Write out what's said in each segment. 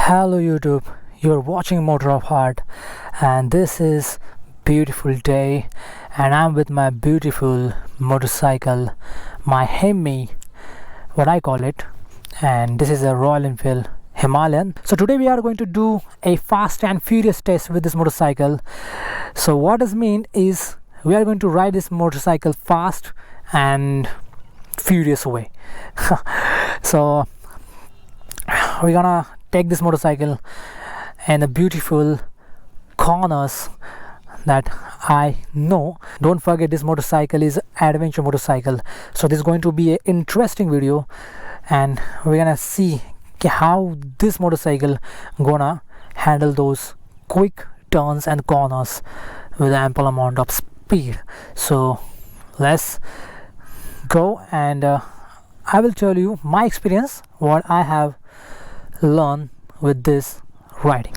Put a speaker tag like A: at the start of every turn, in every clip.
A: Hello YouTube, you're watching Motor of Heart and this is beautiful day and I'm with my beautiful motorcycle, my Hemi, what I call it, and this is a Royal Enfield Himalayan. So today we are going to do a fast and furious test with this motorcycle. So what does mean is we are going to ride this motorcycle fast and furious way. So we're gonna take this motorcycle and the beautiful corners that I know. Don't forget, this motorcycle is adventure motorcycle, so this is going to be an interesting video and we're gonna see how this motorcycle gonna handle those quick turns and corners with ample amount of speed. So let's go and I will tell you my experience, what I have learned with this riding.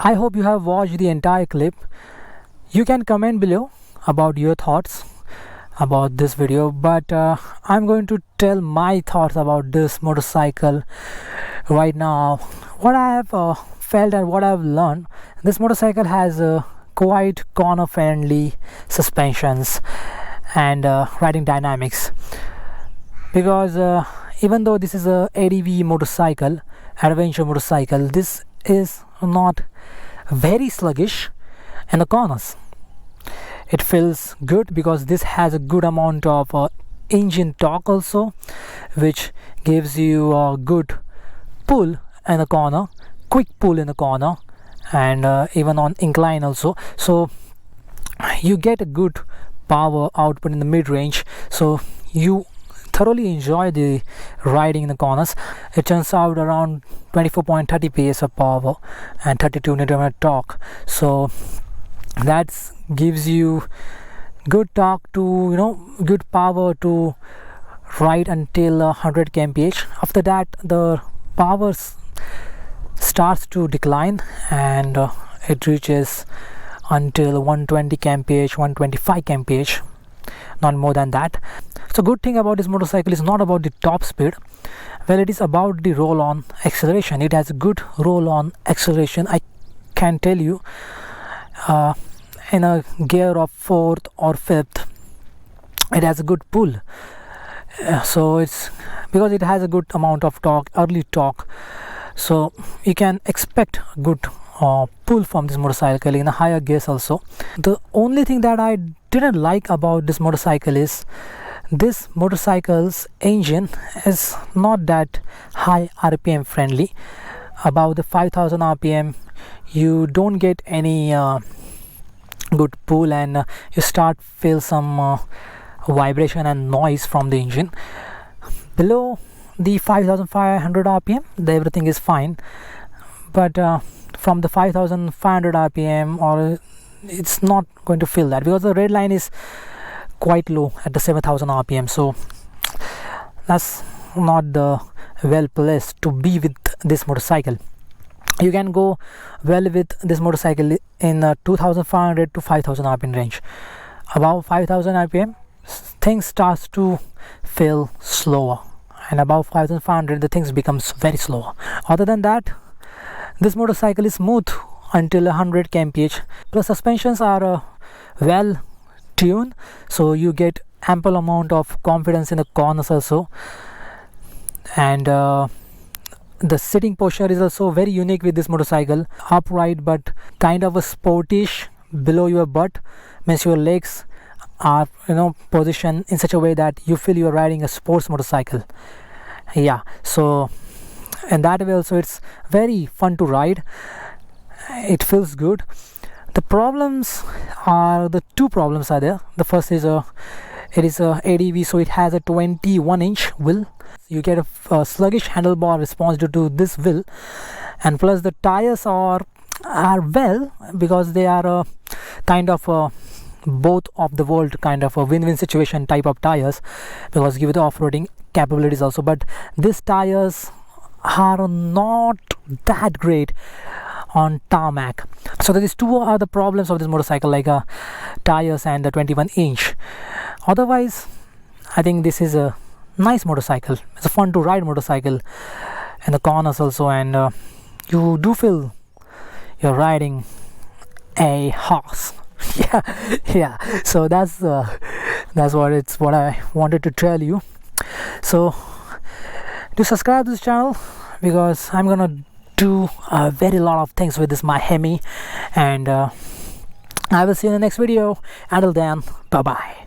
A: I hope you have watched the entire clip. You can comment below about your thoughts about this video, but I'm going to tell my thoughts about this motorcycle right now. What I have felt and what I've learned, this motorcycle has quite corner friendly suspensions and riding dynamics, because even though this is a ADV motorcycle, adventure motorcycle, this is not very sluggish in the corners. It feels good because this has a good amount of engine torque also, which gives you a good pull in the corner, quick pull in the corner, and even on incline also. So you get a good power output in the mid-range, so you thoroughly enjoy the riding in the corners. It turns out around 24.30 PS of power and 32 Nm torque, so that gives you good torque to good power to ride until 100 kmph. After that the power starts to decline and it reaches until 120 kmph, 125 kmph, not more than that. So good thing about this motorcycle is not about the top speed. Well, it is about the roll on acceleration. It has a good roll on acceleration, I can tell you. In a gear of 4th or 5th, it has a good pull. So it's because it has a good amount of torque, early torque, so you can expect good pull from this motorcycle in a higher gears also. The only thing that I didn't like about this motorcycle is this motorcycle's engine is not that high RPM friendly. Above the 5000 RPM you don't get any good pull, and you start feel some vibration and noise from the engine. Below the 5500 RPM everything is fine, but from the 5500 RPM or it's not going to feel that, because the red line is quite low at the 7000 RPM, so that's not the well placed to be with this motorcycle. You can go well with this motorcycle in 2500 to 5000 RPM range. Above 5000 RPM things starts to feel slower, and above 5500 the things becomes very slower. Other than that, this motorcycle is smooth until 100 kmph. The suspensions are well tuned, so you get ample amount of confidence in the corners also, and the sitting posture is also very unique with this motorcycle. Upright but kind of a sportish below your butt, means your legs are positioned in such a way that you feel you are riding a sports motorcycle. Yeah, so in that way also it's very fun to ride. It feels good. The problems are, the two problems are there. The first is it is a ADV, so it has a 21-inch wheel. You get a sluggish handlebar response due to this wheel, and plus the tires are well, because they are kind of both of the world kind of a win-win situation type of tires, because give the off-roading capabilities also. But these tires are not that great on tarmac. So these two are the problems of this motorcycle, like tires and the 21-inch. Otherwise I think this is a nice motorcycle. It's a fun to ride motorcycle in the corners also, and you do feel you're riding a horse. yeah So that's what I wanted to tell you. So do subscribe to this channel, because I'm gonna do a very lot of things with this my Hemi, and I will see you in the next video. Until then, bye bye.